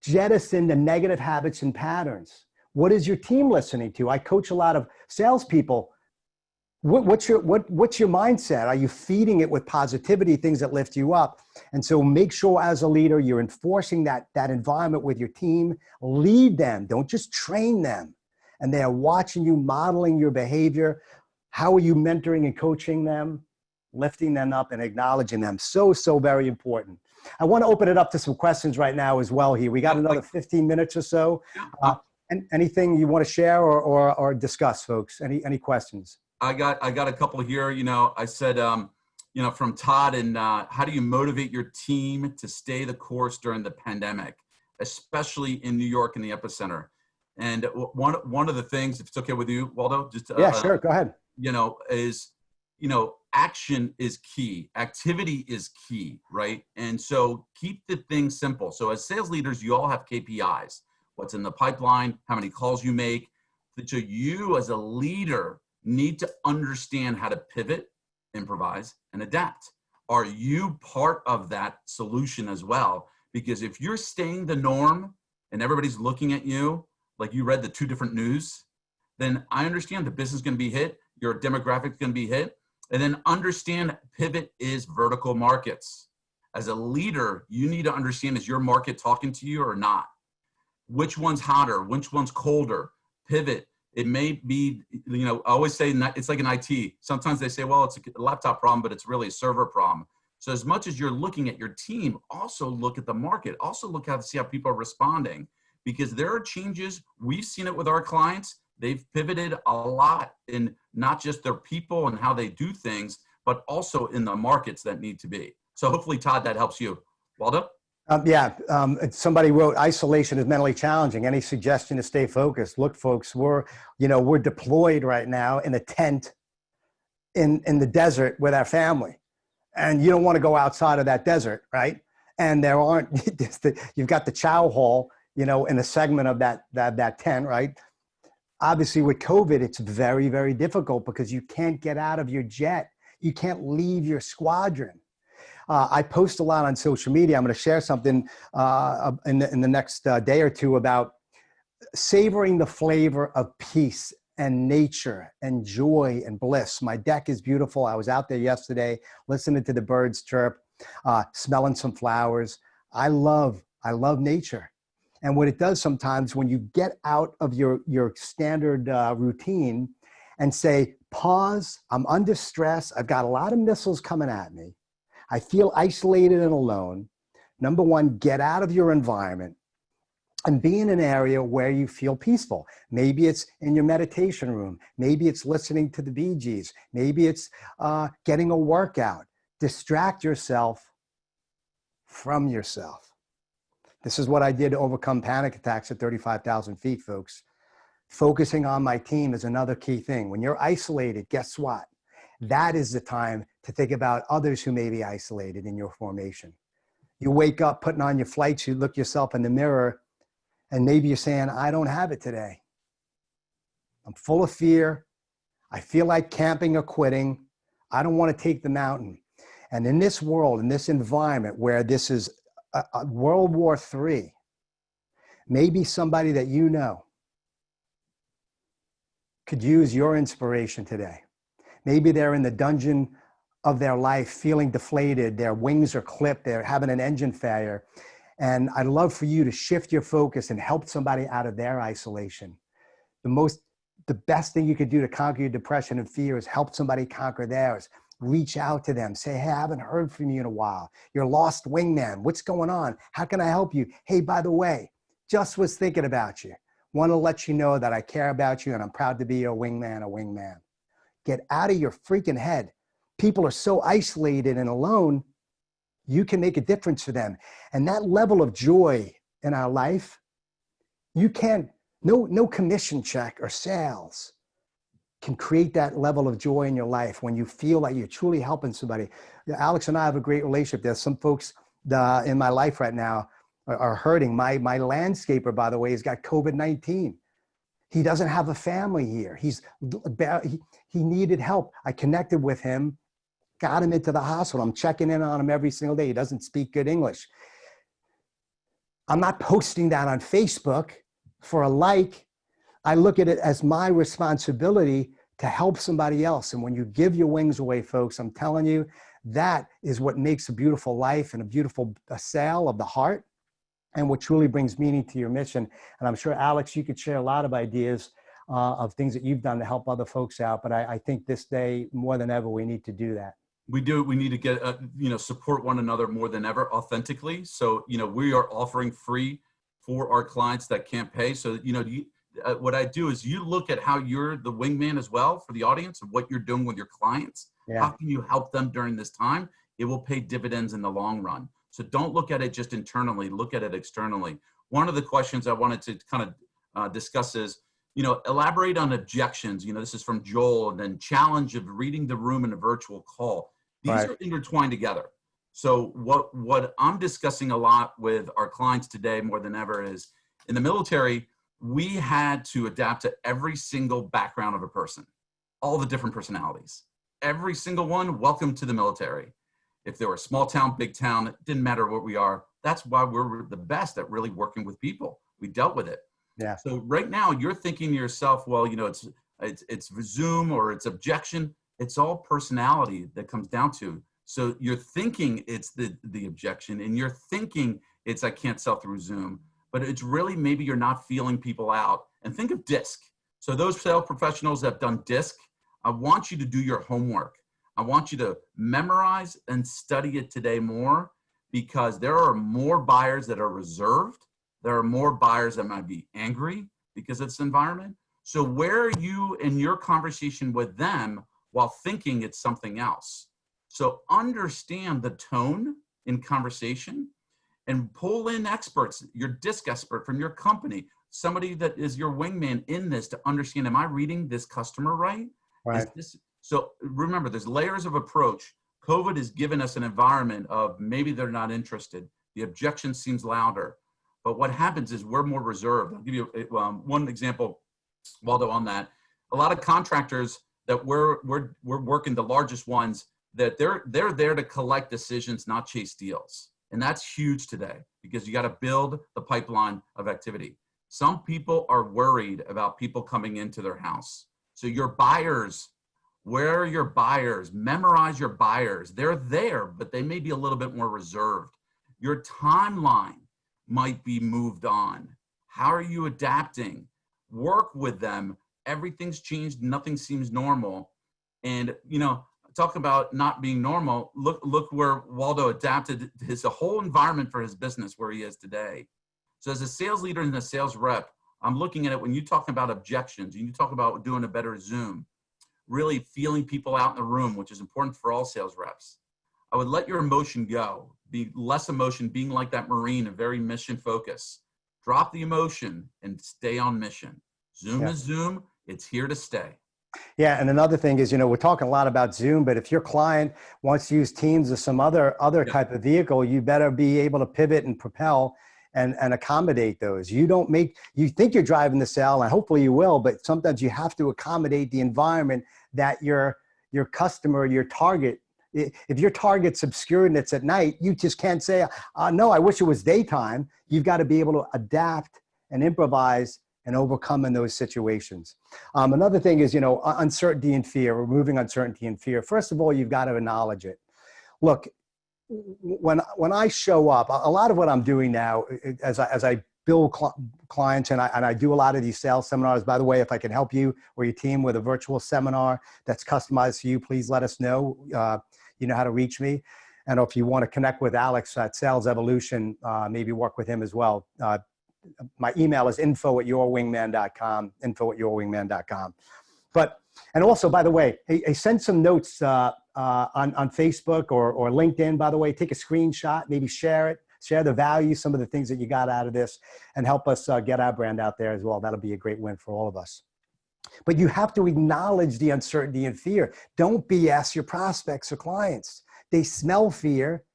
jettison the negative habits and patterns. What is your team listening to? I coach a lot of salespeople. What's your mindset? Are you feeding it with positivity, things that lift you up? And so make sure as a leader, you're enforcing that environment with your team. Lead them. Don't just train them. And they are watching you, modeling your behavior. How are you mentoring and coaching them? Lifting them up and acknowledging them. So very important. I want to open it up to some questions right now as well here. We got another 15 minutes or so. Anything you want to share or discuss, folks? Any questions?
I got a couple here. I said, from Todd, and how do you motivate your team to stay the course during the pandemic, especially in New York in the epicenter? And one of the things, if it's okay with you, Waldo, just
Yeah, sure. Go ahead.
is action is key, activity is key, right? And so keep the things simple. So as sales leaders, you all have KPIs. What's in the pipeline? How many calls you make? So you as a leader need to understand how to pivot, improvise, and adapt. Are you part of that solution as well? Because if you're staying the norm and everybody's looking at you like you read the two different news, then I understand the business is going to be hit, your demographic is going to be hit, and then understand pivot is vertical markets. As a leader, you need to understand, is your market talking to you or not? Which one's hotter? Which one's colder? Pivot. It may be, I always say it's like an IT. Sometimes they say, well, it's a laptop problem, but it's really a server problem. So as much as you're looking at your team, also look at the market. Also look to see how people are responding, because there are changes. We've seen it with our clients. They've pivoted a lot in not just their people and how they do things, but also in the markets that need to be. So hopefully, Todd, that helps you. Waldo?
Somebody wrote, isolation is mentally challenging. Any suggestion to stay focused? Look, folks, we're deployed right now in a tent in the desert with our family. And you don't want to go outside of that desert, right? And there aren't, you've got the chow hall, in a segment of that tent, right? Obviously with COVID, it's very, very difficult because you can't get out of your jet. You can't leave your squadron. I post a lot on social media. I'm going to share something in the next day or two about savoring the flavor of peace and nature and joy and bliss. My deck is beautiful. I was out there yesterday listening to the birds chirp, smelling some flowers. I love nature. And what it does sometimes when you get out of your standard routine and say, pause, I'm under stress. I've got a lot of missiles coming at me. I feel isolated and alone. Number one, get out of your environment and be in an area where you feel peaceful. Maybe it's in your meditation room. Maybe it's listening to the Bee Gees. Maybe it's getting a workout. Distract yourself from yourself. This is what I did to overcome panic attacks at 35,000 feet, folks. Focusing on my team is another key thing. When you're isolated, guess what? That is the time to think about others who may be isolated in your formation. You wake up putting on your flight suit, look yourself in the mirror, and maybe you're saying, I don't have it today. I'm full of fear. I feel like camping or quitting. I don't want to take the mountain. And in this world, in this environment where this is a World War III, maybe somebody that you know could use your inspiration today. Maybe they're in the dungeon of their life feeling deflated, their wings are clipped, they're having an engine failure. And I'd love for you to shift your focus and help somebody out of their isolation. The best thing you could do to conquer your depression and fear is help somebody conquer theirs. Reach out to them. Say, hey, I haven't heard from you in a while. You're lost wingman. What's going on? How can I help you? Hey, by the way, just was thinking about you. Want to let you know that I care about you and I'm proud to be your wingman, a wingman. Get out of your freaking head. People are so isolated and alone, you can make a difference for them. And that level of joy in our life, you can't, no commission check or sales can create that level of joy in your life when you feel like you're truly helping somebody. Alex and I have a great relationship. There's some folks in my life right now are hurting. My landscaper, by the way, has got COVID-19. He doesn't have a family here. He needed help. I connected with him, got him into the hospital. I'm checking in on him every single day. He doesn't speak good English. I'm not posting that on Facebook for a like. I look at it as my responsibility to help somebody else. And when you give your wings away, folks, I'm telling you, that is what makes a beautiful life and a beautiful sale of the heart and what truly brings meaning to your mission. And I'm sure, Alex, you could share a lot of ideas of things that you've done to help other folks out. But I think this day, more than ever, we need to do that.
We do. We need to get, support one another more than ever authentically. So, we are offering free for our clients that can't pay. So, what I do is you look at how you're the wingman as well for the audience of what you're doing with your clients.
Yeah.
How can you help them during this time? It will pay dividends in the long run. So don't look at it just internally, look at it externally. One of the questions I wanted to kind of discuss is, elaborate on objections. This is from Joel, and then challenge of reading the room in a virtual call. These are intertwined together. So what I'm discussing a lot with our clients today more than ever is, in the military, we had to adapt to every single background of a person, all the different personalities. Every single one, welcome to the military. If they were small town, big town, it didn't matter what we are. That's why we're the best at really working with people. We dealt with it.
Yeah.
So right now you're thinking to yourself, well, it's Zoom or it's objection. It's all personality that comes down to. So you're thinking it's the objection, and you're thinking it's I can't sell through Zoom, but it's really maybe you're not feeling people out. And think of DISC. So those sales professionals that have done DISC, I want you to do your homework. I want you to memorize and study it today more, because there are more buyers that are reserved. There are more buyers that might be angry because of this environment. So where are you in your conversation with them while thinking it's something else? So understand the tone in conversation and pull in experts, your DISC expert from your company, somebody that is your wingman in this to understand, am I reading this customer right?
Right.
So remember, there's layers of approach. COVID has given us an environment of maybe they're not interested. The objection seems louder. But what happens is we're more reserved. I'll give you one example, Waldo, on that. A lot of contractors that we're working, the largest ones, that they're there to collect decisions, not chase deals. And that's huge today, because you got to build the pipeline of activity. Some people are worried about people coming into their house. So your buyers, where are your buyers? Memorize your buyers. They're there, but they may be a little bit more reserved. Your timeline might be moved on. How are you adapting? Work with them. Everything's changed. Nothing seems normal. And, talk about not being normal. Look where Waldo adapted his whole environment for his business where he is today. So as a sales leader and a sales rep, I'm looking at it when you talk about objections, and you talk about doing a better Zoom, really feeling people out in the room, which is important for all sales reps. I would let your emotion go, be less emotion, being like that Marine, a very mission focus. Drop the emotion and stay on mission. Zoom is Zoom. It's here to stay.
Yeah, and another thing is, we're talking a lot about Zoom, but if your client wants to use Teams or some other type of vehicle, you better be able to pivot and propel and accommodate those. You think you're driving the sale, and hopefully you will, but sometimes you have to accommodate the environment that your customer, your target, if your target's obscure and it's at night, you just can't say, no, I wish it was daytime. You've got to be able to adapt and improvise and overcome in those situations. Another thing is, uncertainty and fear, removing uncertainty and fear. First of all, you've got to acknowledge it. Look, when I show up, a lot of what I'm doing now, as I build clients, and I do a lot of these sales seminars. By the way, if I can help you or your team with a virtual seminar that's customized for you, please let us know. You know how to reach me. And if you want to connect with Alex at Sales Evolution, maybe work with him as well. My email is info@yourwingman.com, info@yourwingman.com. And also, by the way, hey, send some notes on Facebook or LinkedIn, by the way. Take a screenshot, maybe share it, share the value, some of the things that you got out of this, and help us get our brand out there as well. That'll be a great win for all of us. But you have to acknowledge the uncertainty and fear. Don't BS your prospects or clients. They smell fear,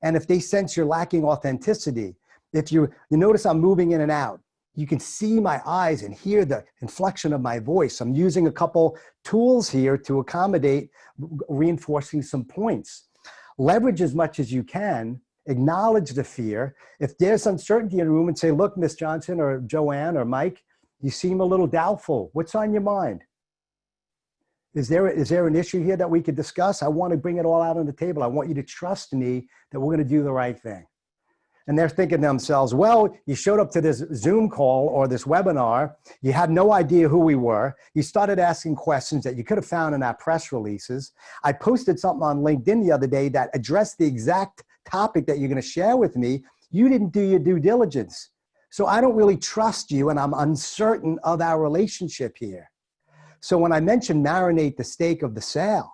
and if they sense you're lacking authenticity, if you notice I'm moving in and out, you can see my eyes and hear the inflection of my voice. I'm using a couple tools here to accommodate reinforcing some points. Leverage as much as you can, acknowledge the fear. If there's uncertainty in the room, and say, look, Miss Johnson or Joanne or Mike, you seem a little doubtful. What's on your mind? Is there an issue here that we could discuss? I want to bring it all out on the table. I want you to trust me that we're going to do the right thing. And they're thinking to themselves, well, you showed up to this Zoom call or this webinar. You had no idea who we were. You started asking questions that you could have found in our press releases. I posted something on LinkedIn the other day that addressed the exact topic that you're going to share with me. You didn't do your due diligence. So I don't really trust you, and I'm uncertain of our relationship here. So when I mentioned marinate the steak of the sale,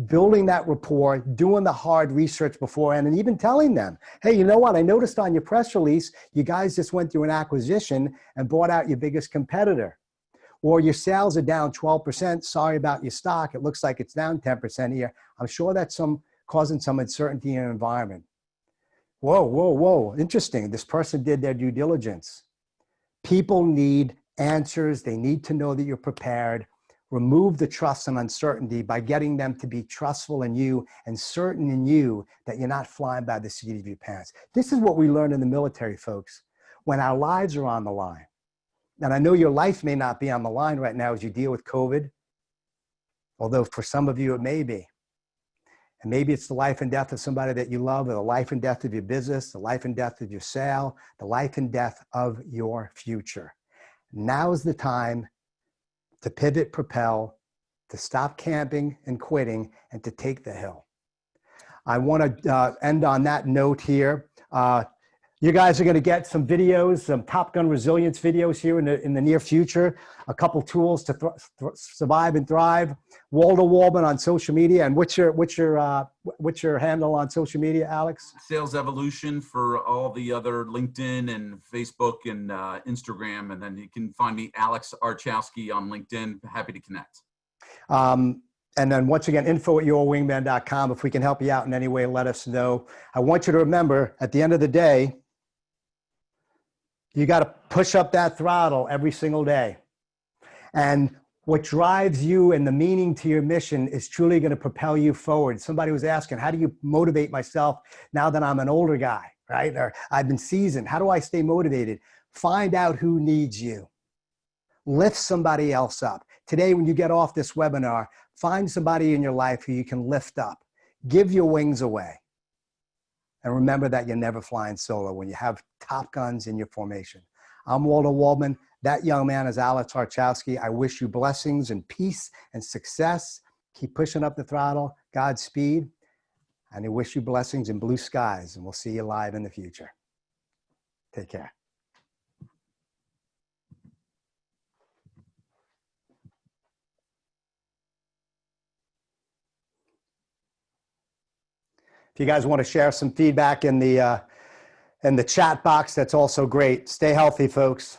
building that rapport, doing the hard research beforehand, and even telling them, hey, you know what? I noticed on your press release, you guys just went through an acquisition and bought out your biggest competitor. Or your sales are down 12%. Sorry about your stock. It looks like it's down 10% here. I'm sure that's causing some uncertainty in the environment. Whoa, whoa, whoa. Interesting. This person did their due diligence. People need answers. They need to know that you're prepared. Remove the trust and uncertainty by getting them to be trustful in you and certain in you that you're not flying by the seat of your pants. This is what we learned in the military, folks. When our lives are on the line, and I know your life may not be on the line right now as you deal with COVID, although for some of you it may be. And maybe it's the life and death of somebody that you love, or the life and death of your business, the life and death of your sale, the life and death of your future. Now is the time to pivot, propel, to stop camping and quitting, and to take the hill. I want to end on that note here. You guys are going to get some videos, some Top Gun resilience videos here in the near future. A couple tools to survive and thrive. Waldo Waldman on social media. And what's your handle on social media, Alex?
Sales Evolution for all the other LinkedIn and Facebook and Instagram. And then you can find me, Alex Archawski, on LinkedIn. Happy to connect.
And then once again, info@yourwingman.com. If we can help you out in any way, let us know. I want you to remember, at the end of the day, you got to push up that throttle every single day. And what drives you and the meaning to your mission is truly going to propel you forward. Somebody was asking, how do you motivate myself now that I'm an older guy, right? Or I've been seasoned. How do I stay motivated? Find out who needs you. Lift somebody else up. Today, when you get off this webinar, find somebody in your life who you can lift up. Give your wings away. And remember that you're never flying solo when you have top guns in your formation. I'm Waldo Waldman. That young man is Alex Archawski. I wish you blessings and peace and success. Keep pushing up the throttle. Godspeed. And I wish you blessings and blue skies. And we'll see you live in the future. Take care. If you guys want to share some feedback in the chat box, that's also great. Stay healthy, folks.